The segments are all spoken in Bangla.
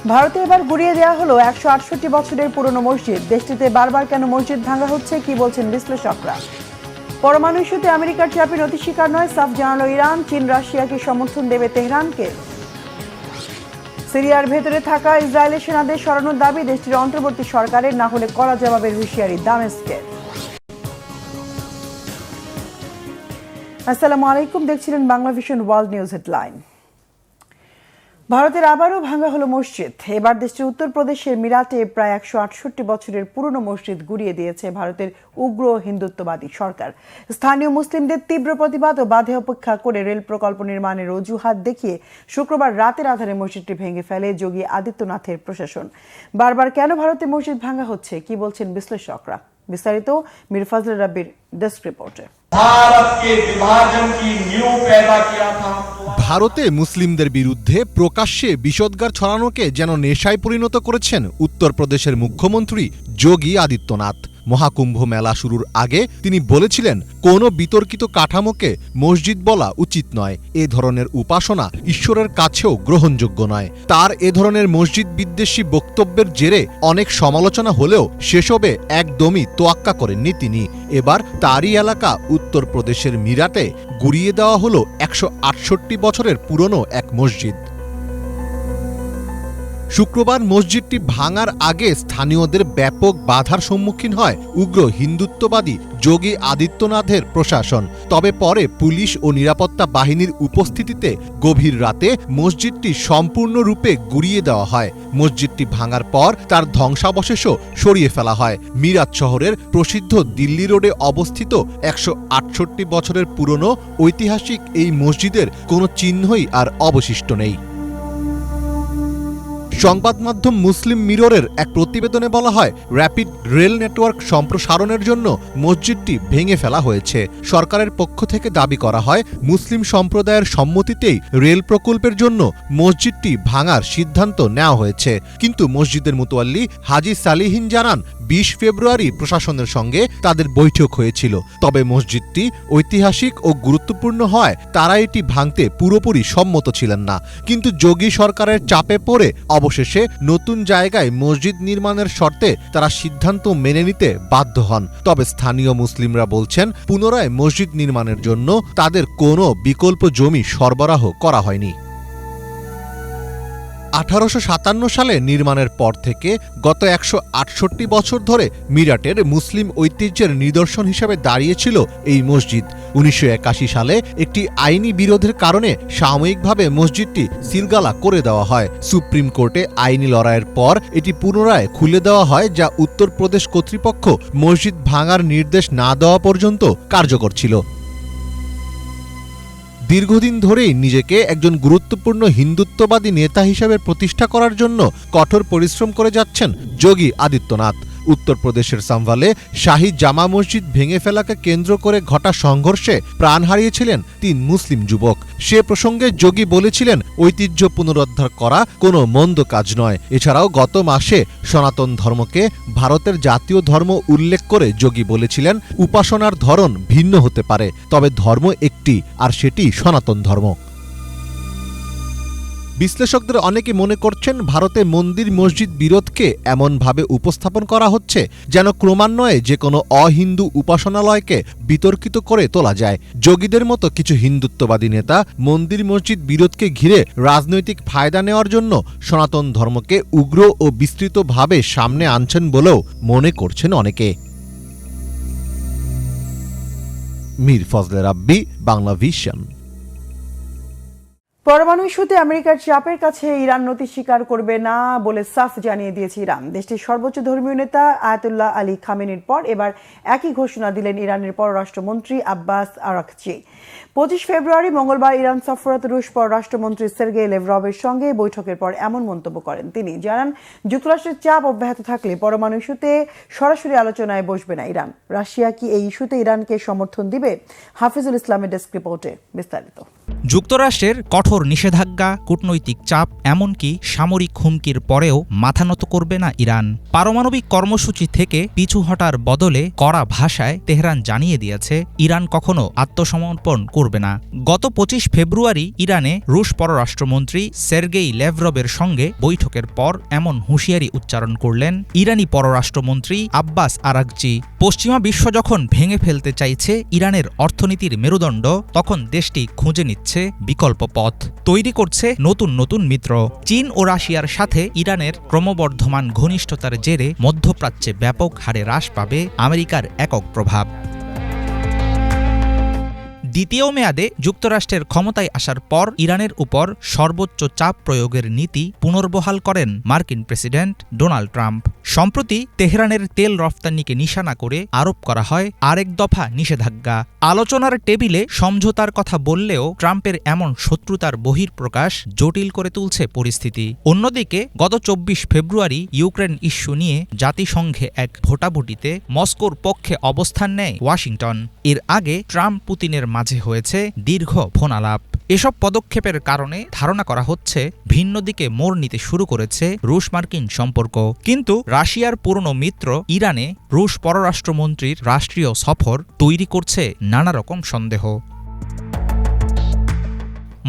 ভারতে এবার গুড়িয়ে দেওয়া হলো 168 বছরের পুরনো মসজিদ। দেশটিতে বারবার কেন মসজিদ ভাঙা হচ্ছে, কি বলছেন বিশ্লেষকরা? পরমাণু ইস্যুতে আমেরিকার চাপে নতি স্বীকার নয়, সাফ জানালো ইরান। চীন রাশিয়াকে সমর্থন দেবে তেহরানকে। সিরিয়ার ভেতরে থাকা ইসরায়েলের সেনাদের সরানোর দাবি দেশটির অন্তর্বর্তী সরকারের, না হলে কড়া জবাবের হুঁশিয়ারি দামেস্কের। আসসালামু আলাইকুম, দেখছিলেন Bangla vision world news headline. ভারতের আবারও ভাঙা হলো মসজিদ। এবার দেশটির উত্তরপ্রদেশের মিরাটে প্রায় 168 বছরের পুরনো মসজিদ গুড়িয়ে দিয়েছে ভারতের উগ্র হিন্দুত্ববাদী সরকার। স্থানীয় মুসলিমদের তীব্র প্রতিবাদ ও বাধা উপেক্ষা করে রেল প্রকল্প নির্মাণের অজুহাত দেখিয়ে শুক্রবার রাতের আধারে মসজিদটি ভেঙে ফেলে যোগী আদিত্যনাথের প্রশাসন। বারবার কেন ভারতে মসজিদ ভাঙা হচ্ছে, কি বলছেন বিশ্লেষকরা? বিস্তারিত মীর ফজল রাব্বির ডেস্ক রিপোর্টে। ভারতে মুসলিমদের বিরুদ্ধে প্রকাশ্যে বিষোদ্গার ছড়ানোকে যেন নেশায় পরিণত করেছেন উত্তরপ্রদেশের মুখ্যমন্ত্রী যোগী আদিত্যনাথ। মহাকুম্ভ মেলা শুরুর আগে তিনি বলেছিলেন, কোনো বিতর্কিত কাঠামোকে মসজিদ বলা উচিত নয়। এ ধরনের উপাসনা ঈশ্বরের কাছেও গ্রহণযোগ্য নয়। তার এ ধরনের মসজিদ বিদ্বেষী বক্তব্যের জেরে অনেক সমালোচনা হলেও সেসবে একদমই তোয়াক্কা করেননি তিনি। এবার তারই এলাকা উত্তরপ্রদেশের মিরাটে গুড়িয়ে দেওয়া হলো 168 বছরের পুরনো এক মসজিদ। শুক্রবার মসজিদটি ভাঙার আগে স্থানীয়দের ব্যাপক বাধার সম্মুখীন হয় উগ্র হিন্দুত্ববাদী যোগী আদিত্যনাথের প্রশাসন। তবে পরে পুলিশ ও নিরাপত্তা বাহিনীর উপস্থিতিতে গভীর রাতে মসজিদটি সম্পূর্ণরূপে গুড়িয়ে দেওয়া হয়। মসজিদটি ভাঙার পর তার ধ্বংসাবশেষও সরিয়ে ফেলা হয়। মিরাট শহরের প্রসিদ্ধ দিল্লি রোডে অবস্থিত 168 বছরের পুরনো ঐতিহাসিক এই মসজিদের কোনো চিহ্নই আর অবশিষ্ট নেই। সংবাদ মাধ্যম মুসলিম মিররের এক প্রতিবেদনে বলা হয়, র্যাপিড রেল নেটওয়ার্ক সম্প্রসারণের জন্য মসজিদটি ভেঙে ফেলা হয়েছে। সরকারের পক্ষ থেকে দাবি করা হয়, মুসলিম সম্প্রদায়ের সম্মতিতেই রেল প্রকল্পের জন্য মসজিদটি ভাঙার সিদ্ধান্ত নেওয়া হয়েছে। কিন্তু মসজিদের মুতোয়াল্লি হাজি সালিহিন জানান, 20 ফেব্রুয়ারি প্রশাসনের সঙ্গে তাদের বৈঠক হয়েছিল। তবে মসজিদটি ঐতিহাসিক ও গুরুত্বপূর্ণ হয় তারা এটি ভাঙতে পুরোপুরি সম্মত ছিলেন না। কিন্তু যোগী সরকারের চাপে পড়ে অবশেষে নতুন জায়গায় মসজিদ নির্মাণের শর্তে তারা সিদ্ধান্ত মেনে নিতে বাধ্য হন। তবে স্থানীয় মুসলিমরা বলছেন, পুনরায় মসজিদ নির্মাণের জন্য তাদের কোনো বিকল্প জমি সরবরাহ করা হয়নি। 1857 সালে নির্মাণের পর থেকে গত 168 বছর ধরে মিরাটের মুসলিম ঐতিহ্যের নিদর্শন হিসেবে দাঁড়িয়েছিল এই মসজিদ। 1981 সালে একটি আইনি বিরোধের কারণে সাময়িকভাবে মসজিদটি সিলগালা করে দেওয়া হয়। সুপ্রিম কোর্টে আইনি লড়াইয়ের পর এটি পুনরায় খুলে দেওয়া হয়, যা উত্তরপ্রদেশ কর্তৃপক্ষ মসজিদ ভাঙার নির্দেশ না দেওয়া পর্যন্ত কার্যকর ছিল। দীর্ঘদিন ধরেই নিজেকে একজন গুরুত্বপূর্ণ হিন্দুত্ববাদী নেতা হিসেবে প্রতিষ্ঠা করার জন্য কঠোর পরিশ্রম করে যাচ্ছেন যোগী আদিত্যনাথ। উত্তরপ্রদেশের সাম্ভালে শাহী জামা মসজিদ ভেঙে ফেলাকে কেন্দ্র করে ঘটা সংঘর্ষে প্রাণ হারিয়েছিলেন 3 মুসলিম যুবক। সে প্রসঙ্গে যোগী বলেছিলেন, ঐতিহ্য পুনরুদ্ধার করা কোনো মন্দ কাজ নয়। এছাড়াও গত মাসে সনাতন ধর্মকে ভারতের জাতীয় ধর্ম উল্লেখ করে যোগী বলেছিলেন, উপাসনার ধরন ভিন্ন হতে পারে, তবে ধর্ম একটি, আর সেটি সনাতন ধর্ম। বিশ্লেষকদের অনেকে মনে করছেন, ভারতে মন্দির মসজিদ বিরোধকে এমনভাবে উপস্থাপন করা হচ্ছে যেন ক্রমান্বয়ে যে কোনো অহিন্দু উপাসনালয়কে বিতর্কিত করে তোলা যায়। যোগীদের মতো কিছু হিন্দুত্ববাদী নেতা মন্দির মসজিদ বিরোধকে ঘিরে রাজনৈতিক ফায়দা নেওয়ার জন্য সনাতন ধর্মকে উগ্র ও বিস্তৃতভাবে সামনে আনছেন বলেও মনে করছেন অনেকে। মীর ফজল রাব্বি, বাংলা ভিশন। পরমাণু ইস্যুতে আমেরিকার চাপের কাছে ইরান নতি স্বীকার করবে না বলে সাফ জানিয়ে দিয়েছে ইরান। দেশটির সর্বোচ্চ ধর্মীয় নেতা আয়াতুল্লাহ আলী খামেনির পর এবার একই ঘোষণা দিলেন ইরানের পররাষ্ট্রমন্ত্রী আব্বাস আরাকচি। 25 ফেব্রুয়ারি মঙ্গলবার ইরান সফররত রুশ পররাষ্ট্রমন্ত্রী সের্গেই লেভরভের সঙ্গে বৈঠকের পর এমন মন্তব্য করেন তিনি। জানান, যুক্তরাষ্ট্রের চাপ অব্যাহত থাকলে পরমাণু ইস্যুতে সরাসরি আলোচনায় বসবে না ইরান। রাশিয়া কি এই ইস্যুতে ইরানকে সমর্থন দিবে? হাফিজুল ইসলামের ডেস্ক রিপোর্টে বিস্তারিত। যুক্তরাষ্ট্রের কঠোর নিষেধাজ্ঞা, কূটনৈতিক চাপ, এমনকি সামরিক হুমকির পরেও মাথা নত করবে না ইরান। পারমাণবিক কর্মসূচি থেকে পিছু হটার বদলে কড়া ভাষায় তেহরান জানিয়ে দিয়েছে ইরান কখনো আত্মসমর্পণ করবে না। গত ২৫ ফেব্রুয়ারি ইরানে রুশ পররাষ্ট্রমন্ত্রী সের্গেই ল্যাভরভের সঙ্গে বৈঠকের পর এমন হুঁশিয়ারি উচ্চারণ করলেন ইরানি পররাষ্ট্রমন্ত্রী আব্বাস আরাগচি। পশ্চিমা বিশ্ব যখন ভেঙে ফেলতে চাইছে ইরানের অর্থনীতির মেরুদণ্ড, তখন দেশটি খুঁজে নিচ্ছে বিকল্প পথ, তৈরি করছে নতুন নতুন মিত্র। চীন ও রাশিয়ার সাথে ইরানের ক্রমবর্ধমান ঘনিষ্ঠতার জেরে মধ্যপ্রাচ্যে ব্যাপক হারে হ্রাস পাবে আমেরিকার একক প্রভাব। দ্বিতীয় মেয়াদে যুক্তরাষ্ট্রের ক্ষমতায় আসার পর ইরানের উপর সর্বোচ্চ চাপ প্রয়োগের নীতি পুনর্বহাল করেন মার্কিন প্রেসিডেন্ট ডোনাল্ড ট্রাম্প। সম্প্রতি তেহরানের তেল রফতানিকে নিশানা করে আরোপ করা হয় আরেক দফা নিষেধাজ্ঞা। আলোচনার টেবিলে সমঝোতার কথা বললেও ট্রাম্পের এমন শত্রুতার বহিঃপ্রকাশ জটিল করে তুলছে পরিস্থিতি। অন্যদিকে গত ২৪ ফেব্রুয়ারি ইউক্রেন ইস্যু নিয়ে জাতিসংঘে এক ভোটাভুটিতে মস্কোর পক্ষে অবস্থান নেয় ওয়াশিংটন। এর আগে ট্রাম্প পুতিনের মাঝে হয়েছে দীর্ঘ ফোনালাপ। এসব পদক্ষেপের কারণে ধারণা করা হচ্ছে ভিন্ন দিকে মোড় নিতে শুরু করেছে রুশ মার্কিন সম্পর্ক। কিন্তু রাশিয়ার পুরনো মিত্র ইরানে রুশ পররাষ্ট্রমন্ত্রীর রাষ্ট্রীয় সফর তৈরি করছে নানা রকম সন্দেহ।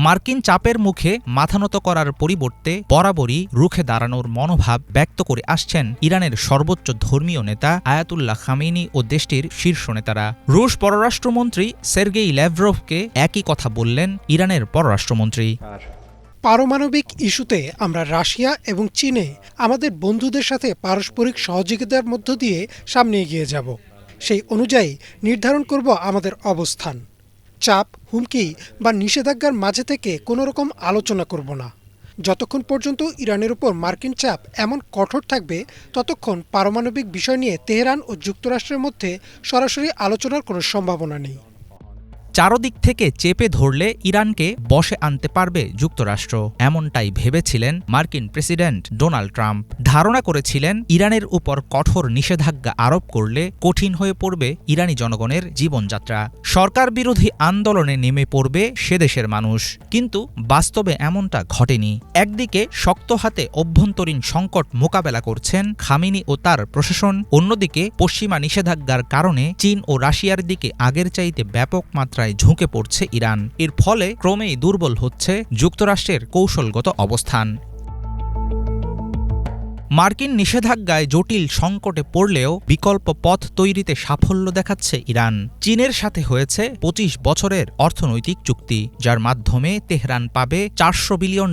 মার্কিন চাপের মুখে মাথানত করার পরিবর্তে বরাবরই রুখে দাঁড়ানোর মনোভাব ব্যক্ত করে আসছেন ইরানের সর্বোচ্চ ধর্মীয় নেতা আয়াতুল্লাহ খামেনি ও দেশটির শীর্ষ নেতারা। রুশ পররাষ্ট্রমন্ত্রী সের্গেই ল্যাভরভকে একই কথা বললেন ইরানের পররাষ্ট্রমন্ত্রী। পারমাণবিক ইস্যুতে আমরা রাশিয়া এবং চীনে আমাদের বন্ধুদের সাথে পারস্পরিক সহযোগিতার মধ্য দিয়ে সামনে এগিয়ে যাব। সেই অনুযায়ী নির্ধারণ করব আমাদের অবস্থান। চাপ, হুমকি বা নিষেধাজ্ঞার মাঝে থেকে কোনো রকম আলোচনা করব না। যতক্ষণ পর্যন্ত ইরানের উপর মার্কিন চাপ এমন কঠোর থাকবে, ততক্ষণ পারমাণবিক বিষয় নিয়ে তেহরান ও যুক্তরাষ্ট্রের মধ্যে সরাসরি আলোচনার কোনো সম্ভাবনা নেই। চারদিক থেকে চেপে ধরলে ইরানকে বশে আনতে পারবে যুক্তরাষ্ট্র, এমনটাই ভেবেছিলেন মার্কিন প্রেসিডেন্ট ডোনাল্ড ট্রাম্প। ধারণা করেছিলেন ইরানের উপর কঠোর নিষেধাজ্ঞা আরোপ করলে কঠিন হয়ে পড়বে ইরানি জনগণের জীবনযাত্রা, সরকার বিরোধী আন্দোলনে নেমে পড়বে সে দেশের মানুষ। কিন্তু বাস্তবে এমনটা ঘটেনি। একদিকে শক্ত হাতে অভ্যন্তরীণ সংকট মোকাবেলা করছেন খামেনি ও তার প্রশাসন, অন্যদিকে পশ্চিমা নিষেধাজ্ঞার কারণে চীন ও রাশিয়ার দিকে আগের চাইতে ব্যাপক মাত্রায় ঝুঁকে পড়ছে ইরান। এর ফলে ক্রমেই দুর্বল হচ্ছে যুক্তরাষ্ট্রের কৌশলগত অবস্থান। মার্কিন নিষেধাজ্ঞায় জটিল সংকটে পড়লেও বিকল্প পথ তৈরিতে সাফল্য দেখাচ্ছে ইরান। চীনের সাথে হয়েছে ২৫ বছরের অর্থনৈতিক চুক্তি, যার মাধ্যমে তেহরান পাবে $400 বিলিয়ন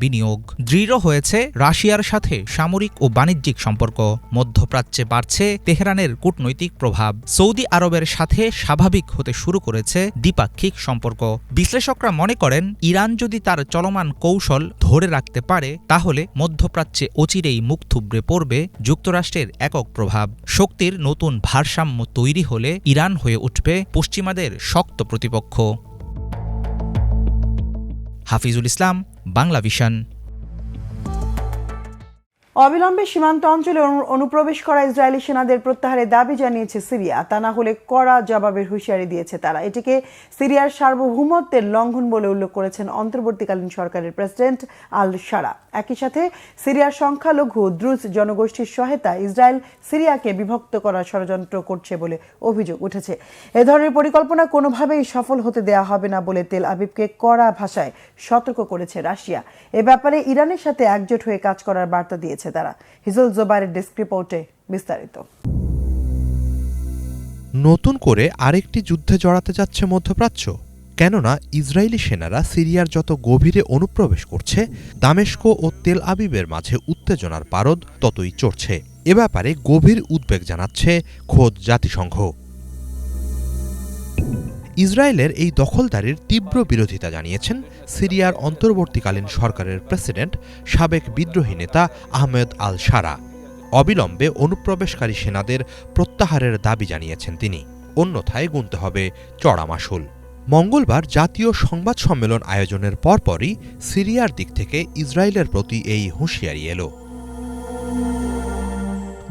বিনিয়োগ। দৃঢ় হয়েছে রাশিয়ার সাথে সামরিক ও বাণিজ্যিক সম্পর্ক। মধ্যপ্রাচ্যে বাড়ছে তেহরানের কূটনৈতিক প্রভাব। সৌদি আরবের সাথে স্বাভাবিক হতে শুরু করেছে দ্বিপাক্ষিক সম্পর্ক। বিশ্লেষকরা মনে করেন ইরান যদি তার চলমান কৌশল ধরে রাখতে পারে, তাহলে মধ্যপ্রাচ্যে অচিরেই মুখ থুবড়ে পড়বে যুক্তরাষ্ট্রের একক প্রভাব। শক্তির নতুন ভারসাম্য তৈরি হলে ইরান হয়ে উঠবে পশ্চিমাদের শক্ত প্রতিপক্ষ। হাফিজুল ইসলাম, বাংলা ভিশন। অবিলম্বে সীমান্ত অঞ্চলে অনুপ্রবেশ করা ইসরায়েলি সেনাদের প্রত্যাহারের দাবি জানিয়েছে সিরিয়া। তা না হলে কড়া জবাবের হুঁশিয়ারি দিয়েছে তারা। এটিকে সিরিয়ার সার্বভৌমত্বের লঙ্ঘন বলে উল্লেখ করেছেন অন্তর্বর্তীকালীন সরকারের প্রেসিডেন্ট আল শারা। একই সাথে সিরিয়ার সংখ্যালঘু দ্রুজ জনগোষ্ঠীর সহায়তায় ইসরায়েল সিরিয়াকে বিভক্ত করার ষড়যন্ত্র করছে বলে অভিযোগ উঠেছে। এ ধরনের পরিকল্পনা কোনোভাবেই সফল হতে দেয়া হবে না বলে তেল আবিবকে কড়া ভাষায় সতর্ক করেছে রাশিয়া। এ ব্যাপারে ইরানের সাথে একজোট হয়ে কাজ করার বার্তা দিয়েছে তারা। হিজল জোবাইরের ডেস্ক রিপোর্টে বিস্তারিত। নতুন করে আরেকটি যুদ্ধে জড়াতে যাচ্ছে মধ্যপ্রাচ্য। কেননা ইসরায়েলি সেনারা সিরিয়ার যত গভীরে অনুপ্রবেশ করছে, দামেস্ক ও তেল আবিবের মাঝে উত্তেজনার পারদ ততই চড়ছে। এ ব্যাপারে গভীর উদ্বেগ জানাচ্ছে খোদ জাতিসংঘ। ইসরায়েলের এই দখলদারির তীব্র বিরোধিতা জানিয়েছেন সিরিয়ার অন্তর্বর্তীকালীন সরকারের প্রেসিডেন্ট, সাবেক বিদ্রোহী নেতা আহমেদ আল শারা। অবিলম্বে অনুপ্রবেশকারী সেনাদের প্রত্যাহারের দাবি জানিয়েছেন তিনি, অন্যথায় গুনতে হবে চড়া মাশুল। মঙ্গলবার জাতীয় সংবাদ সম্মেলন আয়োজনের পরপরই সিরিয়ার দিক থেকে ইসরায়েলের প্রতি এই হুঁশিয়ারি এলো।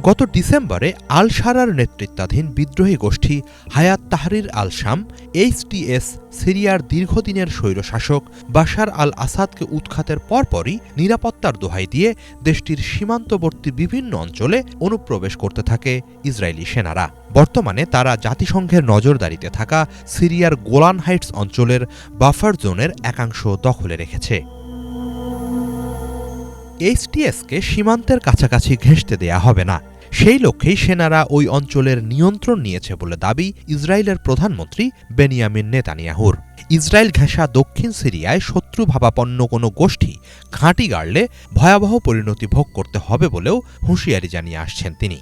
গত ডিসেম্বরে আল শারার নেতৃত্বাধীন বিদ্রোহী গোষ্ঠী হায়াত তাহরির আল শাম HTS সিরিয়ার দীর্ঘদিনের স্বৈরশাসক বাশার আল আসাদকে উৎখাতের পরপরই নিরাপত্তার দোহাই দিয়ে দেশটির সীমান্তবর্তী বিভিন্ন অঞ্চলে অনুপ্রবেশ করতে থাকে ইসরায়েলি সেনারা। বর্তমানে তারা জাতিসংঘের নজরদারিতে থাকা সিরিয়ার গোলান হাইটস অঞ্চলের বাফার জোনের একাংশ দখলে রেখেছে। HTSকে সীমান্তের কাছাকাছি ঘেঁষতে দেয়া হবে না, সেই লক্ষ্যেই সেনারা ওই অঞ্চলের নিয়ন্ত্রণ নিয়েছে বলে দাবি ইসরায়েলের প্রধানমন্ত্রী বেনিয়ামিন নেতানিয়াহুর। ইসরায়েল ঘেঁষা দক্ষিণ সিরিয়ায় শত্রুভাবাপন্ন কোনো গোষ্ঠী ঘাঁটি গাড়লে ভয়াবহ পরিণতি ভোগ করতে হবে বলেও হুঁশিয়ারি জানিয়ে আসছেন তিনি।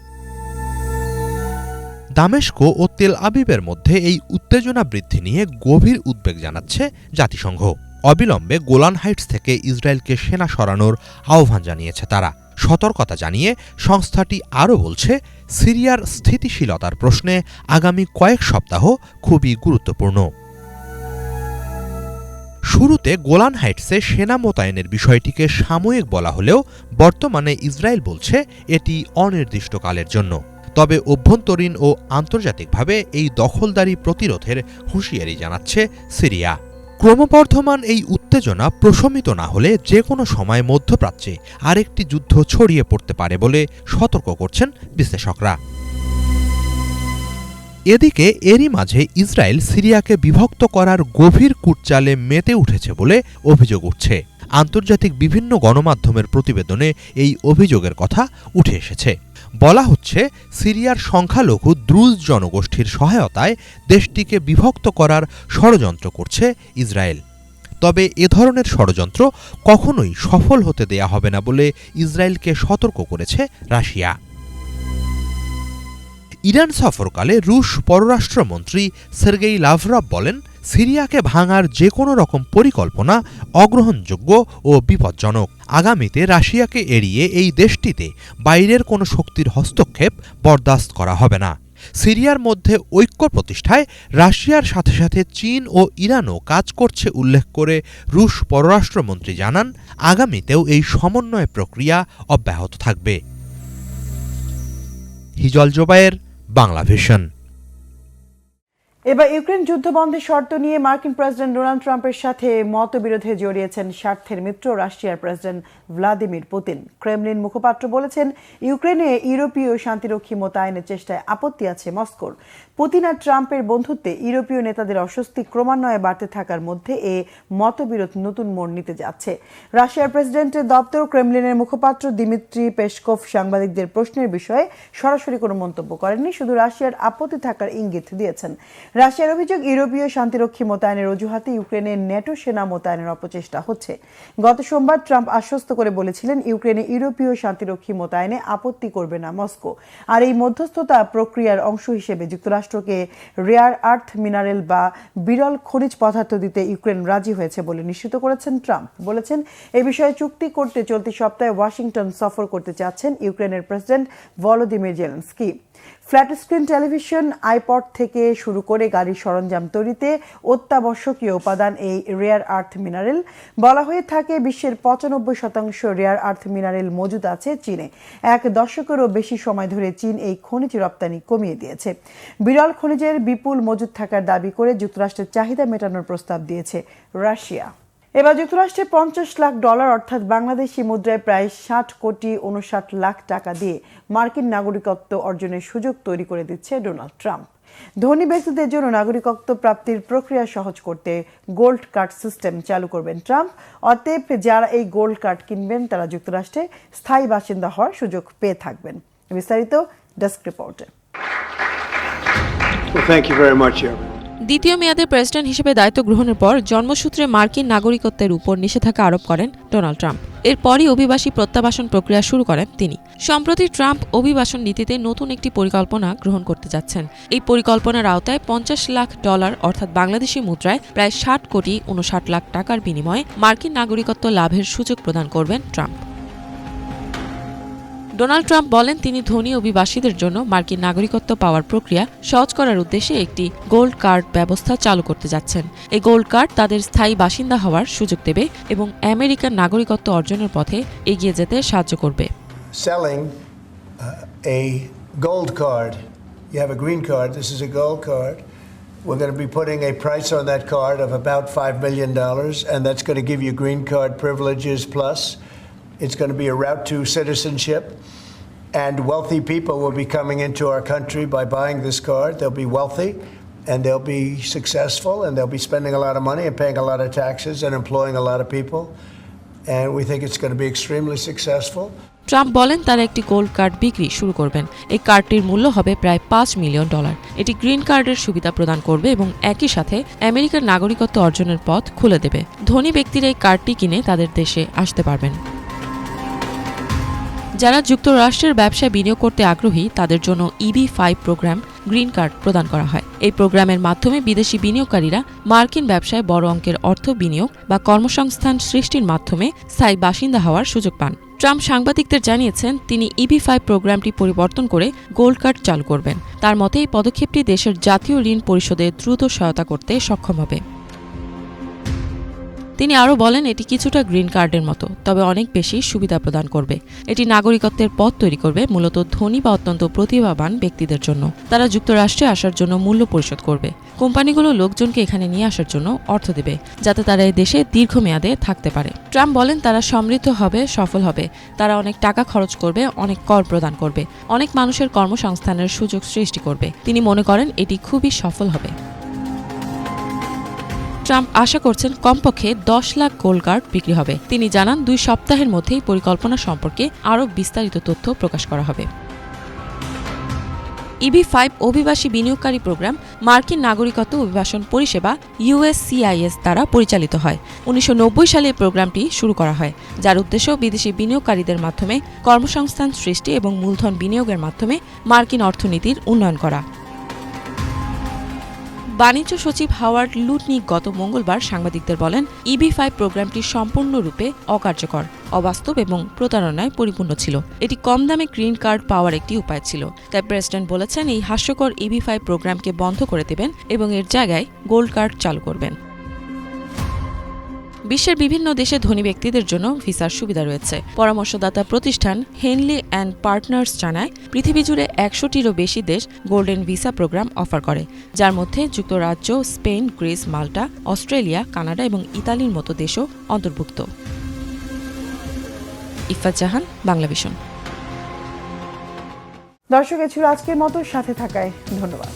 দামেস্ক ও তেল আবিবের মধ্যে এই উত্তেজনা বৃদ্ধি নিয়ে গভীর উদ্বেগ জানাচ্ছে জাতিসংঘ। অবিলম্বে গোলান হাইটস থেকে ইসরায়েলকে সেনা সরানোর আহ্বান জানিয়েছে তারা। সতর্কতা জানিয়ে সংস্থাটি আরও বলছে, সিরিয়ার স্থিতিশীলতার প্রশ্নে আগামী কয়েক সপ্তাহ খুবই গুরুত্বপূর্ণ। শুরুতে গোলান হাইটসে সেনা মোতায়েনের বিষয়টিকে সাময়িক বলা হলেও বর্তমানে ইসরায়েল বলছে এটি অনির্দিষ্টকালের জন্য। তবে অভ্যন্তরীণ ও আন্তর্জাতিকভাবে এই দখলদারি প্রতিরোধের হুঁশিয়ারি জানাচ্ছে সিরিয়া। ক্রমবর্ধমান এই উত্তেজনা প্রশমিত না হলে যে কোনো সময় মধ্যপ্রাচ্যে আরেকটি যুদ্ধ ছড়িয়ে পড়তে পারে বলে সতর্ক করছেন বিশ্লেষকরা। এদিকে এরই মাঝে ইসরায়েল সিরিয়াকে বিভক্ত করার গভীর কূটচালে মেতে উঠেছে বলে অভিযোগ উঠছে। আন্তর্জাতিক বিভিন্ন গণমাধ্যমের প্রতিবেদনে এই অভিযোগের কথা উঠে এসেছে। বলা হচ্ছে, সিরিয়ার সংখ্যালঘু দ্রুজ জনগোষ্ঠীর সহায়তায় দেশটিকে বিভক্ত করার ষড়যন্ত্র করছে ইসরায়েল। তবে এ ধরনের ষড়যন্ত্র কখনোই সফল হতে দেয়া হবে না বলে ইসরায়েলকে সতর্ক করেছে রাশিয়া। ইরান সফরকালে রুশ পররাষ্ট্রমন্ত্রী সের্গেই লাভরভ বলেন, সিরিয়াকে ভাঙার যে কোনো রকম পরিকল্পনা অগ্রহণযোগ্য ও বিপজ্জনক। আগামীতে রাশিয়াকে এড়িয়ে এই দেশটিতে বাইরের কোনো শক্তির হস্তক্ষেপ বরদাস্ত করা হবে না। সিরিয়ার মধ্যে ঐক্য প্রতিষ্ঠায় রাশিয়ার সাথে সাথে চীন ও ইরানও কাজ করছে উল্লেখ করে রুশ পররাষ্ট্রমন্ত্রী জানান, আগামীতেও এই সমন্বয় প্রক্রিয়া অব্যাহত থাকবে। হিজল জোবায়ের, বাংলা ভিশন। এবার ইউক্রেন যুদ্ধবন্ধের শর্ত নিয়ে মার্কিন প্রেসিডেন্ট ডোনাল্ড ট্রাম্পের সাথে মতবিরোধে জড়িয়েছেন স্বার্থের মিত্র রাশিয়ার প্রেসিডেন্ট ভ্লাদিমির পুতিন। ক্রেমলিন মুখপাত্র বলেছেন, ইউক্রেনে ইউরোপীয় শান্তিরক্ষী মোতায়েনের চেষ্টায় আপত্তি আছে মস্কোর। পুতিন আর ট্রাম্পের বন্ধুত্বে ইউরোপীয় নেতাদের অস্বস্তি ক্রমান্বয়ে বাড়তে থাকার মধ্যে এ মতবিরোধ নতুন মোড় নিতে যাচ্ছে। রাশিয়ার প্রেসিডেন্টের দপ্তর ক্রেমলিনের মুখপাত্র দিমিত্রি পেসকভ সাংবাদিকদের প্রশ্নের বিষয়ে সরাসরি কোনো মন্তব্য করেননি, শুধু রাশিয়ার আপত্তি থাকার ইঙ্গিত দিয়েছেন। রাশিয়ার অভিযোগ, ইউরোপীয় শান্তিরক্ষী মোতায়েনের অজুহাতে ইউক্রেনে ন্যাটো সেনা মোতায়েনের অপচেষ্টা হচ্ছে। গত সোমবার ট্রাম্প আশ্বস্ত করে বলেছিলেন, ইউক্রেনে ইউরোপীয় শান্তিরক্ষী মোতায়েনে আপত্তি করবে না মস্কো। আর এই মধ্যস্থতা প্রক্রিয়ার অংশ হিসেবে যুক্তরাষ্ট্রকে রেয়ার আর্থ মিনারেল বা বিরল খনিজ পদার্থ দিতে ইউক্রেন রাজি হয়েছে বলে নিশ্চিত করেছেন ট্রাম্প। বলেছেন, এই বিষয়ে চুক্তি করতে চলতি সপ্তাহে ওয়াশিংটন সফর করতে চাচ্ছেন ইউক্রেনের president Volodymyr Zelensky. Flat screen television, iPod থেকে শুরু করে গাড়ির সরঞ্জাম তৈরিতে অত্যাবশ্যকীয় উপাদান এই রেয়ার আর্থ মিনারেল। বলা হয়ে থাকে, বিশ্বের 95% রেয়ার আর্থ মিনারেল মজুদ আছে চীনে। এক দশকেরও বেশি সময় ধরে চীন এই খনিজ রপ্তানি কমিয়ে দিয়েছে। বিরল খনিজের বিপুল মজুদ থাকার দাবি করে যুক্তরাষ্ট্রের চাহিদা মেটানোর প্রস্তাব দিয়েছে রাশিয়া। এবার যুক্তরাষ্ট্রে $50 লাখ অর্থাৎ বাংলাদেশি মুদ্রায় প্রায় 60,59 লাখ টাকা দিয়ে মার্কিন নাগরিকত্ব অর্জনের সুযোগ তৈরি করে দিচ্ছে ডোনাল্ড ট্রাম্প। ধনী ব্যক্তিদের জন্য নাগরিকত্ব প্রাপ্তির প্রক্রিয়া সহজ করতে গোল্ড কার্ড সিস্টেম চালু করবেন ট্রাম্প। অতএব যারা এই গোল্ড কার্ড কিনবেন তারা যুক্তরাষ্ট্রে স্থায়ী বাসিন্দা হওয়ার সুযোগ পেয়ে থাকবেন। বিস্তারিত ডেস্ক রিপোর্টে। দ্বিতীয় মেয়াদে প্রেসিডেন্ট হিসেবে দায়িত্ব গ্রহণের পর জন্মসূত্রে মার্কিন নাগরিকত্বের উপর নিষেধাজ্ঞা আরোপ করেন ডোনাল্ড ট্রাম্প। এরপরই অভিবাসী প্রত্যাবাসন প্রক্রিয়া শুরু করেন তিনি। সম্প্রতি ট্রাম্প অভিবাসন নীতিতে নতুন একটি পরিকল্পনা গ্রহণ করতে যাচ্ছেন। এই পরিকল্পনার আওতায় $50 লাখ অর্থাৎ বাংলাদেশি মুদ্রায় প্রায় 60,59 লাখ টাকার বিনিময়ে মার্কিন নাগরিকত্ব লাভের সুযোগ প্রদান করবেন ট্রাম্প। ডোনাল্ড ট্রাম্প বলেন, তিনি ধনী অভিবাসীদের জন্য মার্কিন নাগরিকত্ব পাওয়ার প্রক্রিয়া সহজ করার উদ্দেশ্যে একটি গোল্ড কার্ড ব্যবস্থা চালু করতে যাচ্ছেন। এই গোল্ড কার্ড তাদের স্থায়ী বাসিন্দা হওয়ার সুযোগ দেবে এবং আমেরিকান নাগরিকত্ব অর্জনের পথে এগিয়ে যেতে সাহায্য করবে। Selling a gold card. You have a green card. This is a gold card. We're going to be putting a price on that card of about $5 million, and that's going to give you green card privileges plus. It's going to be a route to citizenship, and wealthy people will be coming into our country by buying this card. They'll be wealthy, and they'll be successful, and they'll be spending a lot of money and paying a lot of taxes and employing a lot of people. And we think it's going to be extremely successful. Trump বলেন তারা একটি গোল্ড কার্ড বিক্রি শুরু করবেন। এই কার্ডটির মূল্য হবে প্রায় $5 মিলিয়ন। এটি গ্রিন কার্ডের সুবিধা প্রদান করবে এবং একই সাথে আমেরিকার নাগরিকত্ব অর্জনের পথ খুলে দেবে। ধনী ব্যক্তিরা এই কার্ডটি কিনে তাদের দেশে আসতে পারবেন। যারা যুক্তরাষ্ট্রের ব্যবসায় বিনিয়োগ করতে আগ্রহী তাদের জন্য EB-5 প্রোগ্রাম গ্রিন কার্ড প্রদান করা হয়। এই প্রোগ্রামের মাধ্যমে বিদেশি বিনিয়োগকারীরা মার্কিন ব্যবসায় বড় অঙ্কের অর্থ বিনিয়োগ বা কর্মসংস্থান সৃষ্টির মাধ্যমে স্থায়ী বাসিন্দা হওয়ার সুযোগ পান। ট্রাম্প সাংবাদিকদের জানিয়েছেন তিনি EB-5 প্রোগ্রামটি পরিবর্তন করে গোল্ড কার্ড চালু করবেন। তার মতে এই পদক্ষেপটি দেশের জাতীয় ঋণ পরিশোধে দ্রুত সহায়তা করতে সক্ষম হবে। তিনি আরও বলেন এটি কিছুটা গ্রিন কার্ডের মতো, তবে অনেক বেশি সুবিধা প্রদান করবে। এটি নাগরিকত্বের পথ তৈরি করবে মূলত ধনী বা অত্যন্ত প্রতিভাবান ব্যক্তিদের জন্য। তারা যুক্তরাষ্ট্রে আসার জন্য মূল্য পরিশোধ করবে। কোম্পানিগুলো লোকজনকে এখানে নিয়ে আসার জন্য অর্থ দেবে যাতে তারা এই দেশে দীর্ঘমেয়াদে থাকতে পারে। ট্রাম্প বলেন তারা সমৃদ্ধ হবে, সফল হবে। তারা অনেক টাকা খরচ করবে, অনেক কর প্রদান করবে, অনেক মানুষের কর্মসংস্থানের সুযোগ সৃষ্টি করবে। তিনি মনে করেন এটি খুবই সফল হবে। ট্রাম্প আশা করছেন কমপক্ষে 10 লাখ গোল্ড কার্ড বিক্রি হবে। তিনি জানান 2 সপ্তাহের মধ্যেই পরিকল্পনা সম্পর্কে আরও বিস্তারিত তথ্য প্রকাশ করা হবে। EB-5 অভিবাসী বিনিয়োগকারী প্রোগ্রাম মার্কিন নাগরিকত্ব অভিবাসন পরিষেবা USCIS দ্বারা পরিচালিত হয়। 1990 সালে এই প্রোগ্রামটি শুরু করা হয়, যার উদ্দেশ্য বিদেশি বিনিয়োগকারীদের মাধ্যমে কর্মসংস্থান সৃষ্টি এবং মূলধন বিনিয়োগের মাধ্যমে মার্কিন অর্থনীতির উন্নয়ন করা। বাণিজ্য সচিব হাওয়ার্ড লুটনিক গত মঙ্গলবার সাংবাদিকদের বলেন EB-5 প্রোগ্রামটি সম্পূর্ণরূপে অকার্যকর, অবাস্তব এবং প্রতারণায় পরিপূর্ণ ছিল। এটি কম দামে গ্রিন কার্ড পাওয়ার একটি উপায় ছিল। তাই প্রেসিডেন্ট বলেছেন এই হাস্যকর EB-5 প্রোগ্রামকে বন্ধ করে দেবেন এবং এর জায়গায় গোল্ড কার্ড চালু করবেন। বিশ্বের বিভিন্ন দেশে ধনী ব্যক্তিদের জন্য ভিসার সুবিধা রয়েছে। পরামর্শদাতা প্রতিষ্ঠান হেনলি অ্যান্ড পার্টনার্স জানায় পৃথিবী জুড়ে 100টিরও বেশি দেশ গোল্ডেন ভিসা প্রোগ্রাম অফার করে, যার মধ্যে যুক্তরাজ্য, স্পেন, গ্রিস, মাল্টা, অস্ট্রেলিয়া, কানাডা এবং ইতালির মতো দেশও অন্তর্ভুক্ত। ইফাত জাহান, বাংলাভিশন। দর্শক, এ ছিল আজকের মতো। সাথে থাকায় ধন্যবাদ।